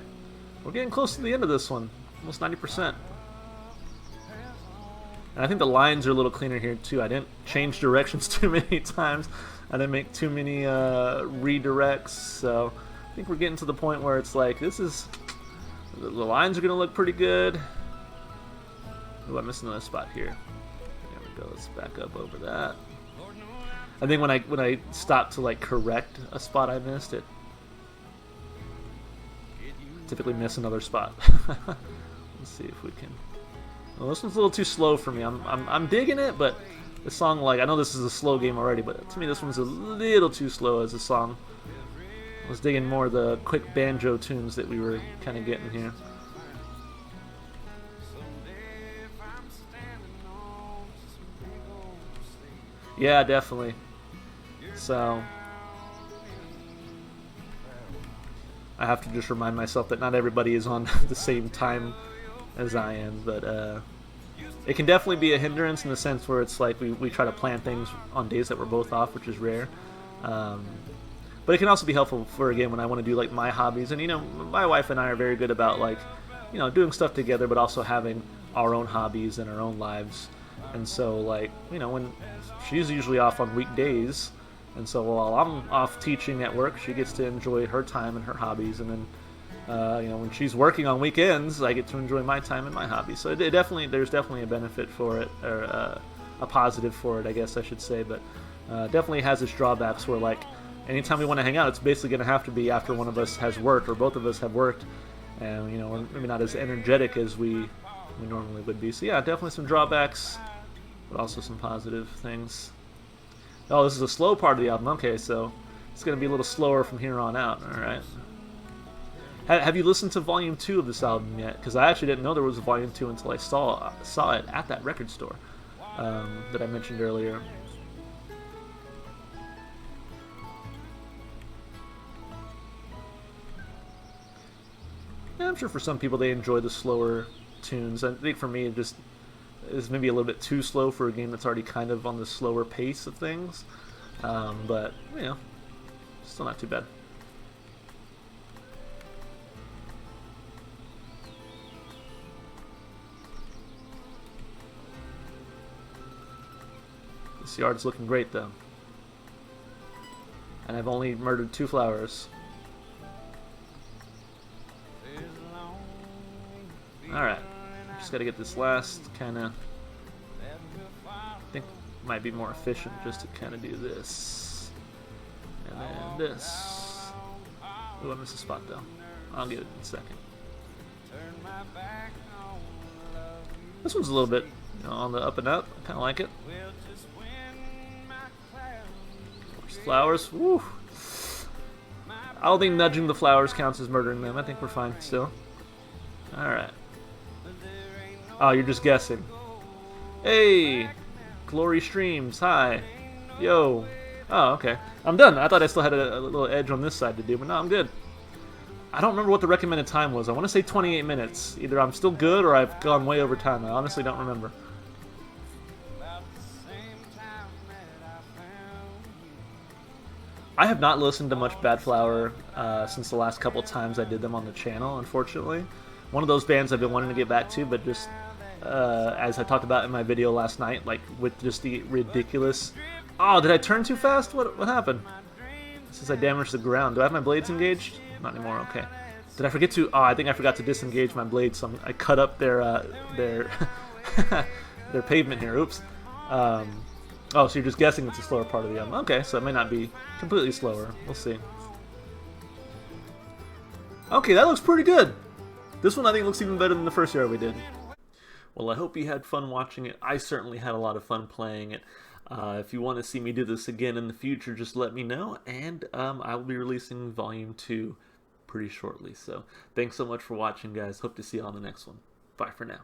We're getting close to the end of this one. Almost 90%. And I think the lines are a little cleaner here too. I didn't change directions too many times. I didn't make too many redirects. So I think we're getting to the point where it's like, the lines are going to look pretty good. Oh, I missed another spot here. There we go. Let's back up over that. I think when I stopped to like correct a spot I missed, it typically miss another spot. Let's see if we can. Well, this one's a little too slow for me. I'm digging it, but the song, like, I know this is a slow game already, but to me this one's a little too slow as a song. I was digging more the quick banjo tunes that we were kind of getting here. Yeah, definitely. So I have to just remind myself that not everybody is on the same time as I am, but it can definitely be a hindrance in the sense where it's like we try to plan things on days that we're both off, which is rare. Um, but it can also be helpful for, again, when I want to do like my hobbies. And, you know, my wife and I are very good about like, you know, doing stuff together, but also having our own hobbies and our own lives. And so, like, you know, when she's usually off on weekdays, and so while I'm off teaching at work, she gets to enjoy her time and her hobbies. And then, you know, when she's working on weekends, I get to enjoy my time and my hobbies. So it definitely, there's definitely a benefit for it, or a positive for it, I guess I should say. But definitely has its drawbacks where, like, anytime we want to hang out, it's basically going to have to be after one of us has worked or both of us have worked, and, you know, we're maybe not as energetic as we normally would be. So yeah, definitely some drawbacks, but also some positive things. Oh, this is a slow part of the album. Okay, so it's going to be a little slower from here on out. All right. Have you listened to Volume 2 of this album yet? Because I actually didn't know there was a Volume 2 until I saw it at that record store that I mentioned earlier. Yeah, I'm sure for some people they enjoy the slower tunes. I think for me it just is maybe a little bit too slow for a game that's already kind of on the slower pace of things. But, you know, still not too bad. This yard's looking great, though. And I've only murdered 2 flowers. Alright. Just gotta get this last kind of... I think it might be more efficient just to kind of do this. And then this. Ooh, I missed a spot, though. I'll get it in a second. This one's a little bit, you know, on the up and up. I kind of like it. Flowers. Woo. I don't think nudging the flowers counts as murdering them. I think we're fine still. Alright. Oh, you're just guessing. Hey! Glory Streams. Hi. Yo. Oh, okay. I'm done. I thought I still had a little edge on this side to do, but no, I'm good. I don't remember what the recommended time was. I want to say 28 minutes. Either I'm still good or I've gone way over time. I honestly don't remember. I have not listened to much Bad Flower since the last couple times I did them on the channel, unfortunately. One of those bands I've been wanting to get back to, but just as I talked about in my video last night, like with just the ridiculous... Oh, did I turn too fast? What happened? Since I damaged the ground. Do I have my blades engaged? Not anymore, okay. Did I forget to... Oh, I think I forgot to disengage my blades, so I cut up their their pavement here. Oops. Oh, so you're just guessing it's a slower part of the album. Okay, so it may not be completely slower. We'll see. Okay, that looks pretty good. This one I think looks even better than the first yard we did. Well, I hope you had fun watching it. I certainly had a lot of fun playing it. If you want to see me do this again in the future, just let me know, and I will be releasing Volume 2 pretty shortly. So thanks so much for watching, guys. Hope to see you on the next one. Bye for now.